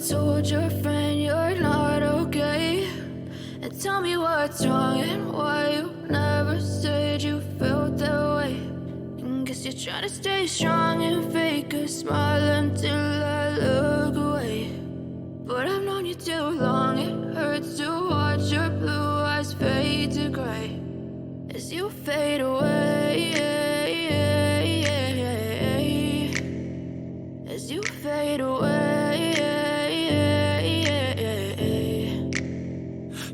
told your friend you're not okay? And tell me what's wrong and why you never said you felt that way. And guess you're trying to stay strong and fake a smile until I look away. But I've known you too long, it hurts to watch your blue eyes fade to gray as you fade away, as you fade away.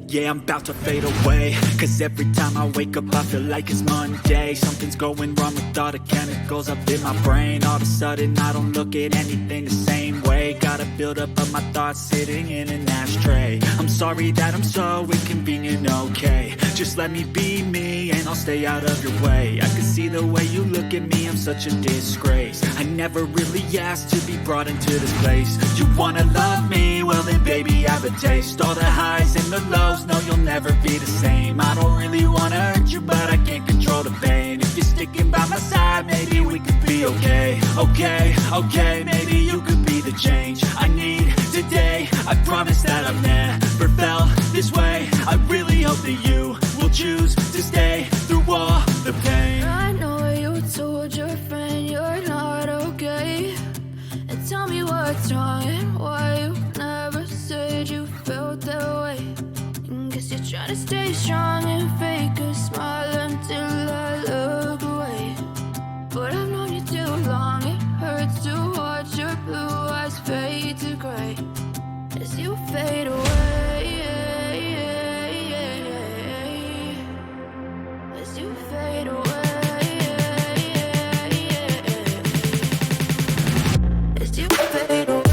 Yeah, I'm about to fade away, cause every time I wake up I feel like it's Monday. Something's going wrong with all the chemicals up in my brain. All of a sudden I don't look at anything the same way. Got a build up of my thoughts sitting in an ashtray. I'm sorry that I'm so inconvenient, okay? Just let me be me and I'll stay out of your way. I can see the way you look at me, I'm such a disgrace. I never really asked to be brought into this place. You wanna love me? Well then baby I have a taste. All the highs and the lows, no you'll never be the same. I don't really wanna hurt you but I can't control the pain. If you're sticking by my side maybe we could be okay. Okay, maybe you could be the change I need today. I promise that I've never felt this way. I really hope that you will choose to stay through all the pain. I know you told your friend you're not okay. And tell me what's wrong and why you never said you felt that way. And guess you're trying to stay strong and fake a smile until I look away. But I've known you too long, it hurts to watch your blue eyes fade to gray as you fade away, as you fade away, as you fade away.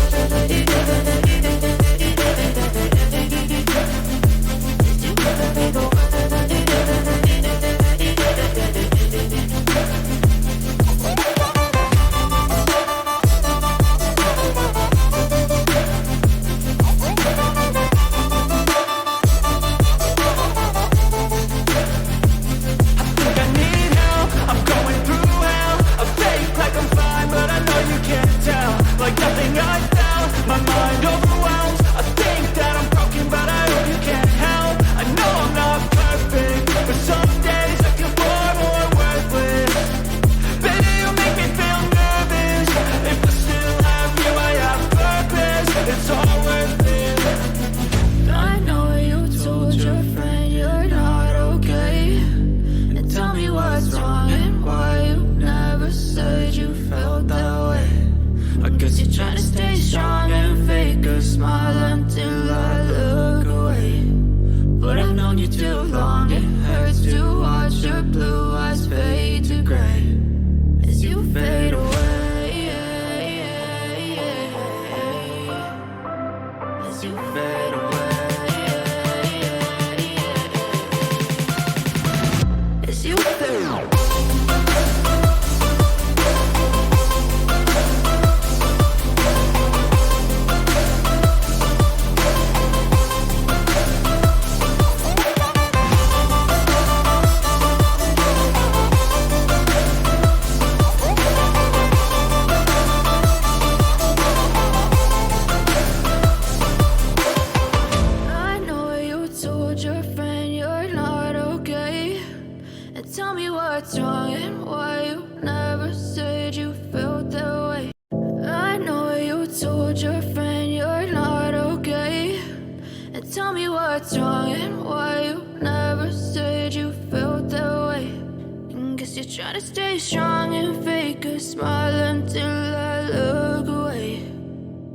Try to stay strong and fake a smile until I look away.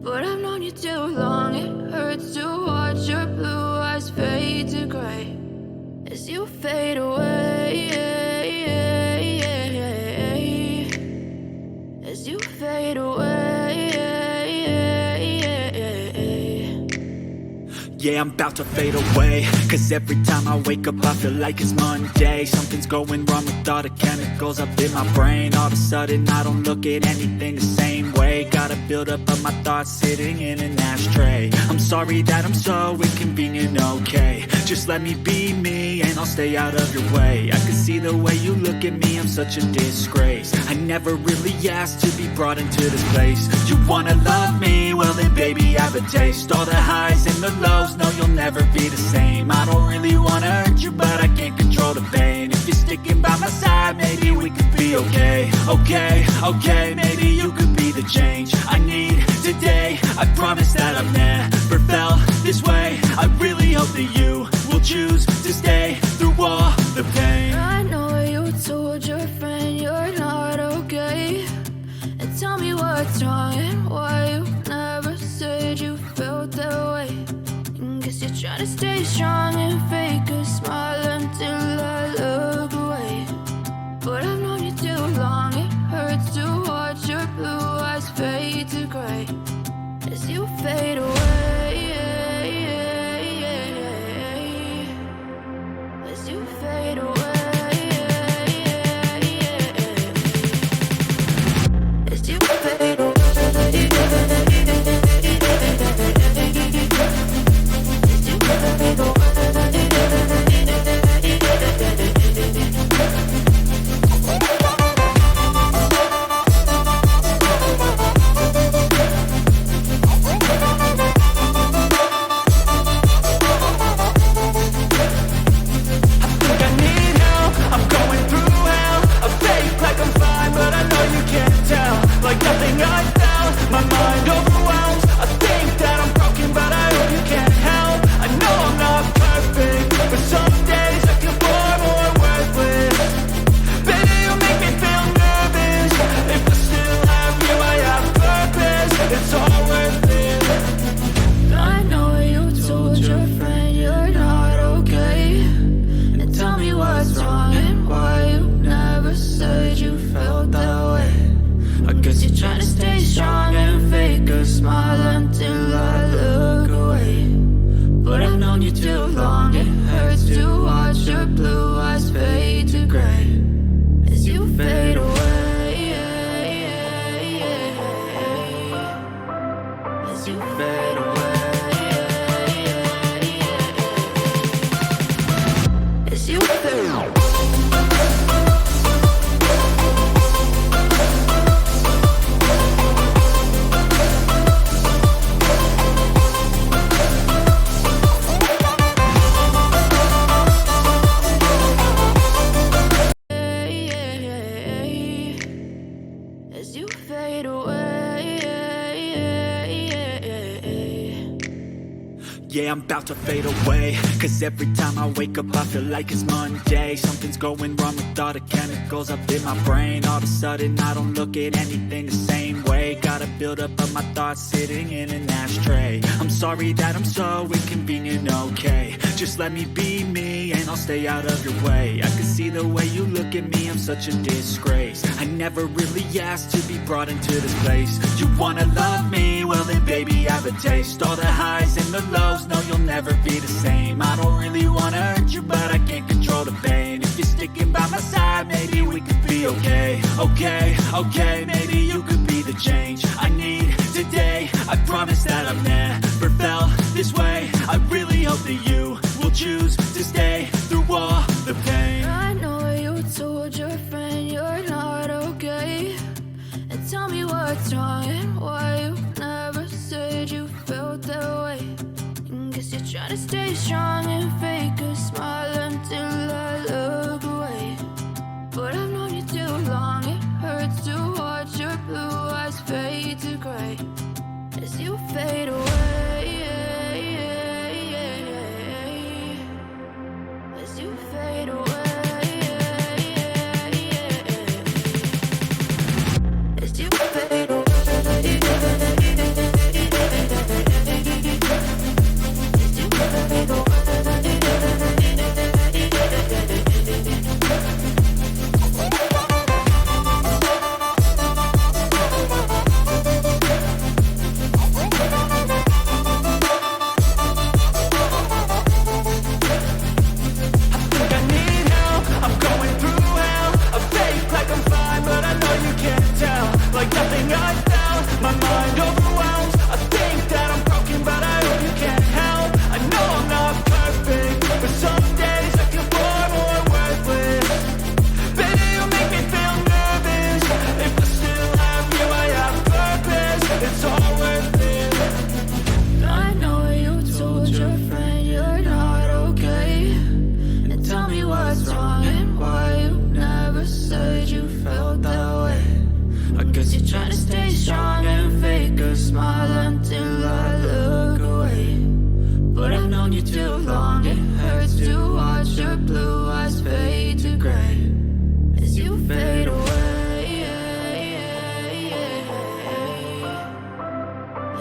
But I've known you too long, it hurts to watch your blue eyes fade to gray as you fade away, as you fade away. Yeah, I'm about to fade away, cause every time I wake up I feel like it's Monday. Something's going wrong with all the chemicals up in my brain. All of a sudden I don't look at anything the same way. Got a build up of my thoughts sitting in an ashtray. I'm sorry that I'm so inconvenient, okay? Just let me be me and I'll stay out of your way. I can see the way you look at me, I'm such a disgrace. I never really asked to be brought into this place. You wanna love me? Well then baby I have a taste all the highs and the lows. No, you'll never be the same. I don't really wanna hurt you, but I can't control the pain. If you're sticking by my side, maybe we could be okay. Okay, maybe you could be the change I need today. I promise that I've never felt this way. I really hope that you will choose to stay through all the pain. I know you told your friend you're not okay, and tell me what's wrong and why you never said you felt that way. Guess you're trying to stay strong and fake a smile until I look away. But I've known you too long, it hurts to watch your blue eyes fade to gray as you fade away. As you fade away. As you fade away. Yeah, I'm about to fade away, cause every time I wake up I feel like it's Monday. Something's going wrong with all the chemicals up in my brain. All of a sudden I don't look at anything the same way. Got a buildup of my thoughts sitting in an ashtray. I'm sorry that I'm so inconvenient, okay. Just let me be me and I'll stay out of your way. I can see the way you look at me, I'm such a disgrace. I never really asked to be brought into this place. You wanna love me? Well then baby, have a taste. All the highs and the lows, no, you'll never be the same. I don't really wanna hurt you, but I can't control the pain. If you're sticking by my side, maybe we could be okay. Okay, maybe you could be the change I need today. I promise that I've never felt this way. I really hope that you will choose to stay through all the pain. I know you told your friend you're not okay, and tell me what's wrong and why you never said you felt that way. Guess you're trying to stay strong and fake a smile until I look away. But I've known you too long, it hurts to watch your blue eyes fade to gray as you fade away. As you fade away. As you fade away.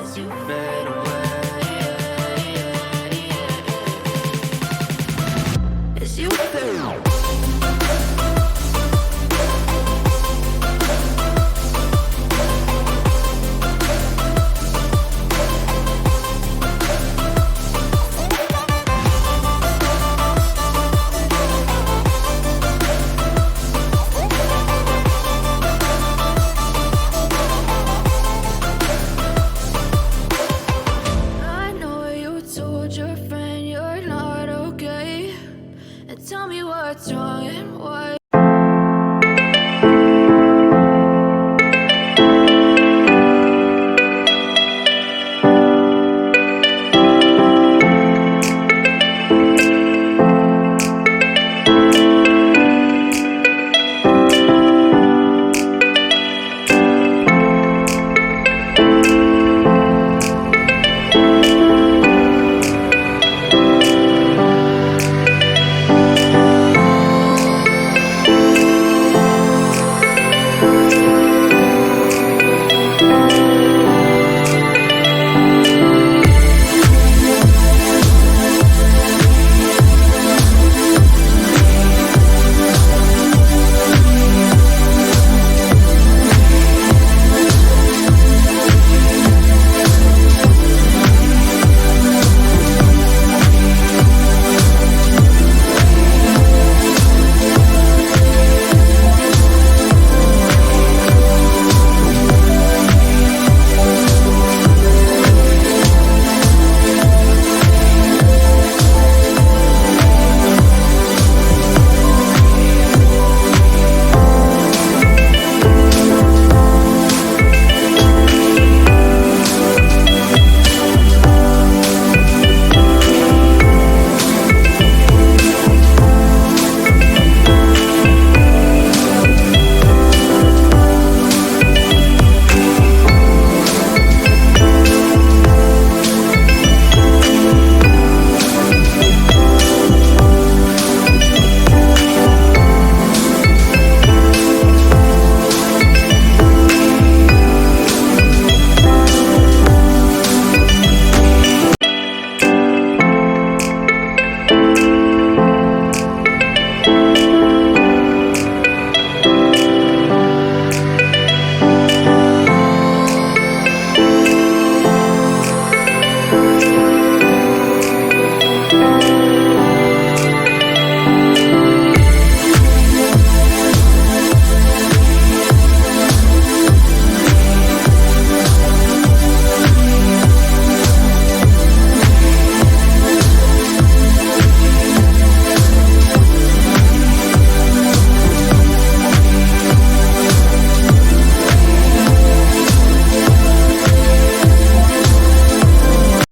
as you fade away, as you fade away.